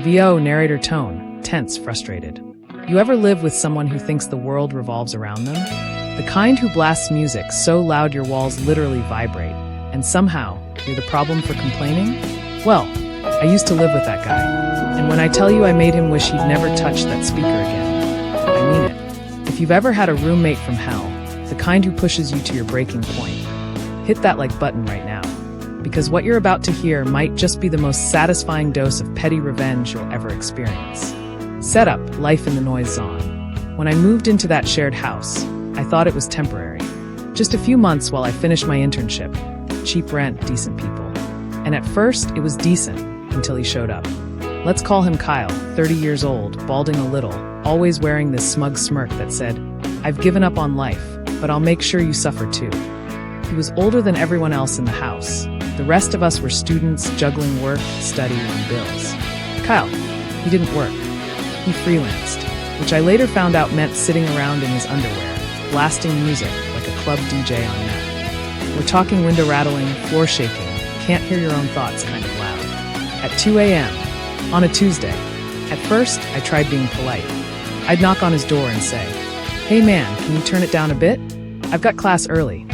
VO narrator tone, tense, frustrated. You ever live with someone who thinks the world revolves around them? The kind who blasts music so loud your walls literally vibrate, and somehow you're the problem for complaining? Well, I used to live with that guy, and when I tell you I made him wish he'd never touched that speaker again, I mean it. If you've ever had a roommate from hell, the kind who pushes you to your breaking point, hit that like button right now, because what you're about to hear might just be the most satisfying dose of petty revenge you'll ever experience. Setup: life in the noise zone. When I moved into that shared house, I thought it was temporary. Just a few months while I finished my internship. Cheap rent, decent people. And at first, it was decent, until he showed up. Let's call him Kyle, 30 years old, balding a little, always wearing this smug smirk that said, "I've given up on life, but I'll make sure you suffer too." He was older than everyone else in the house. The rest of us were students juggling work, study, and bills. Kyle, he didn't work. He freelanced, which I later found out meant sitting around in his underwear, blasting music like a club DJ on net. We're talking window rattling, floor shaking, can't hear your own thoughts kind of loud. At 2 a.m., on a Tuesday. At first, I tried being polite. I'd knock on his door and say, "Hey man, can you turn it down a bit? I've got class early."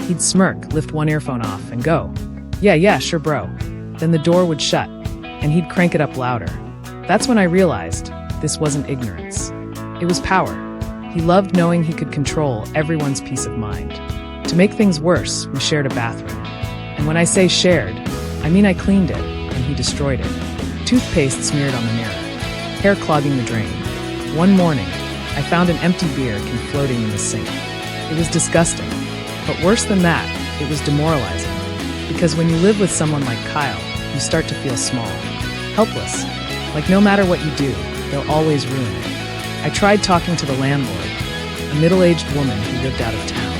He'd smirk, lift one earphone off, and go, Yeah, sure bro." Then the door would shut, and he'd crank it up louder. That's when I realized this wasn't ignorance. It was power. He loved knowing he could control everyone's peace of mind. To make things worse, we shared a bathroom. And when I say shared, I mean I cleaned it, and he destroyed it. Toothpaste smeared on the mirror, hair clogging the drain. One morning, I found an empty beer can floating in the sink. It was disgusting. But worse than that, it was demoralizing. Because when you live with someone like Kyle, you start to feel small, helpless. Like no matter what you do, they'll always ruin it. I tried talking to the landlord, a middle-aged woman who lived out of town.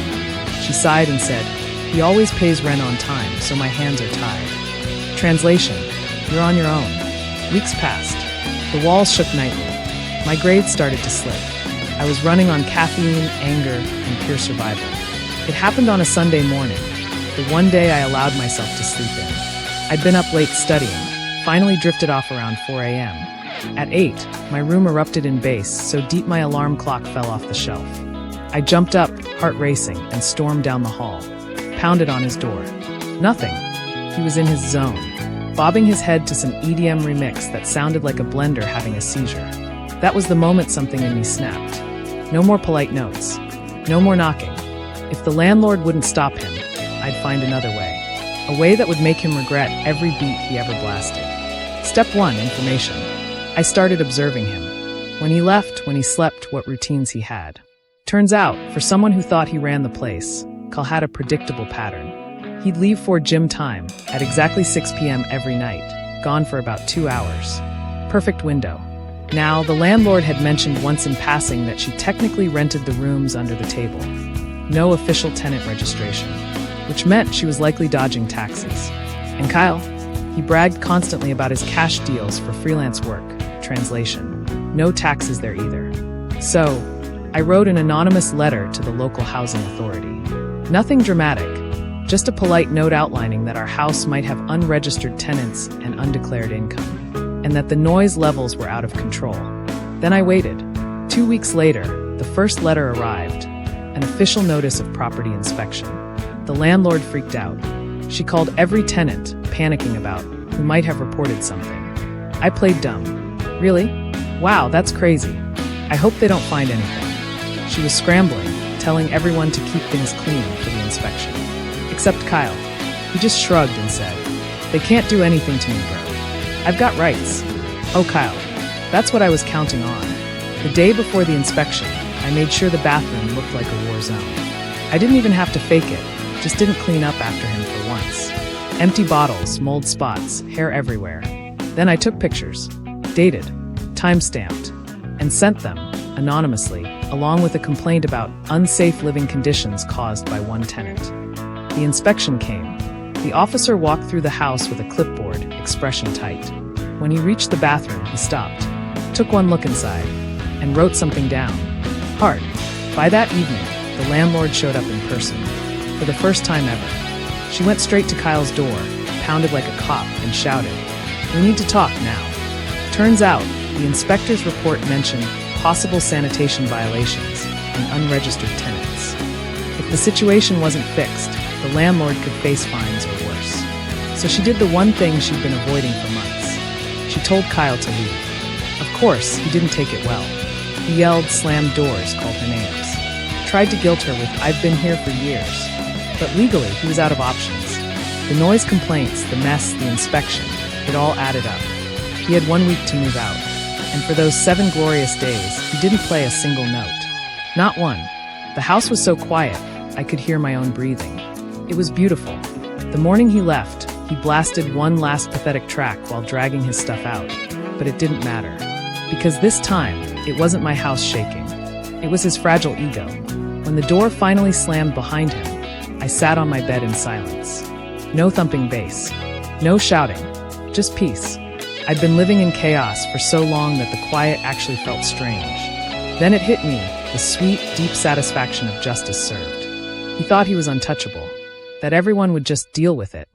She sighed and said, "He always pays rent on time, so my hands are tied." Translation: you're on your own. Weeks passed. The walls shook nightly. My grades started to slip. I was running on caffeine, anger, and pure survival. It happened on a Sunday morning, the one day I allowed myself to sleep in. I'd been up late studying, finally drifted off around 4 a.m. At 8, my room erupted in bass, so deep my alarm clock fell off the shelf. I jumped up, heart racing, and stormed down the hall. Pounded on his door. Nothing. He was in his zone, bobbing his head to some EDM remix that sounded like a blender having a seizure. That was the moment something in me snapped. No more polite notes. No more knocking. If the landlord wouldn't stop him, I'd find another way. A way that would make him regret every beat he ever blasted. Step 1, information. I started observing him. When he left, when he slept, what routines he had. Turns out, for someone who thought he ran the place, Kyle had a predictable pattern. He'd leave for gym time at exactly 6 p.m. every night, gone for about 2 hours. Perfect window. Now, the landlord had mentioned once in passing that she technically rented the rooms under the table. No official tenant registration, which meant she was likely dodging taxes. And Kyle? He bragged constantly about his cash deals for freelance work. Translation: no taxes there either. So, I wrote an anonymous letter to the local housing authority. Nothing dramatic, just a polite note outlining that our house might have unregistered tenants and undeclared income, and that the noise levels were out of control. Then I waited. 2 weeks later, the first letter arrived, an official notice of property inspection. The landlord freaked out. She called every tenant, panicking about who might have reported something. I played dumb. Really? Wow, that's crazy. I hope they don't find anything. She was scrambling, telling everyone to keep things clean for the inspection. Except Kyle. He just shrugged and said, "They can't do anything to me, bro. I've got rights." Oh, Kyle, that's what I was counting on. The day before the inspection, I made sure the bathroom looked like a war zone. I didn't even have to fake it, just didn't clean up after him for once. Empty bottles, mold spots, hair everywhere. Then I took pictures, dated, time-stamped, and sent them, anonymously, along with a complaint about unsafe living conditions caused by one tenant. The inspection came. The officer walked through the house with a clipboard, expression tight. When he reached the bathroom, he stopped, took one look inside, and wrote something down. Hard. By that evening, the landlord showed up in person, for the first time ever. She went straight to Kyle's door, pounded like a cop, and shouted, "We need to talk now." Turns out, the inspector's report mentioned possible sanitation violations and unregistered tenants. If the situation wasn't fixed, the landlord could face fines or worse. So she did the one thing she'd been avoiding for months. She told Kyle to leave. Of course, he didn't take it well. He yelled, slammed doors, called her names. Tried to guilt her with, "I've been here for years." But legally, he was out of options. The noise complaints, the mess, the inspection, it all added up. He had 1 week to move out. And for those 7 glorious days, he didn't play a single note. Not one. The house was so quiet, I could hear my own breathing. It was beautiful. The morning he left, he blasted one last pathetic track while dragging his stuff out. But it didn't matter. Because this time, it wasn't my house shaking. It was his fragile ego. When the door finally slammed behind him, I sat on my bed in silence. No thumping bass. No shouting. Just peace. I'd been living in chaos for so long that the quiet actually felt strange. Then it hit me, the sweet, deep satisfaction of justice served. He thought he was untouchable, that everyone would just deal with it.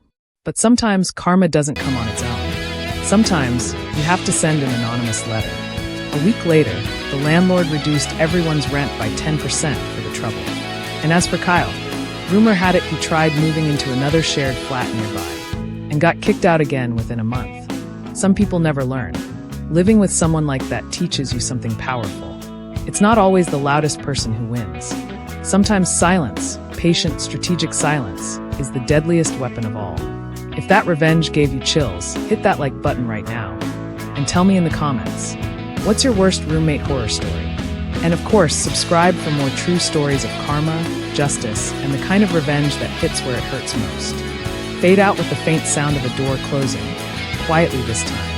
But sometimes karma doesn't come on its own. Sometimes you have to send an anonymous letter. A week later, the landlord reduced everyone's rent by 10% for the trouble. And as for Kyle, rumor had it he tried moving into another shared flat nearby and got kicked out again within a month. Some people never learn. Living with someone like that teaches you something powerful. It's not always the loudest person who wins. Sometimes silence, patient, strategic silence, is the deadliest weapon of all. If that revenge gave you chills, hit that like button right now. And tell me in the comments, what's your worst roommate horror story? And of course, subscribe for more true stories of karma, justice, and the kind of revenge that hits where it hurts most. Fade out with the faint sound of a door closing, quietly this time.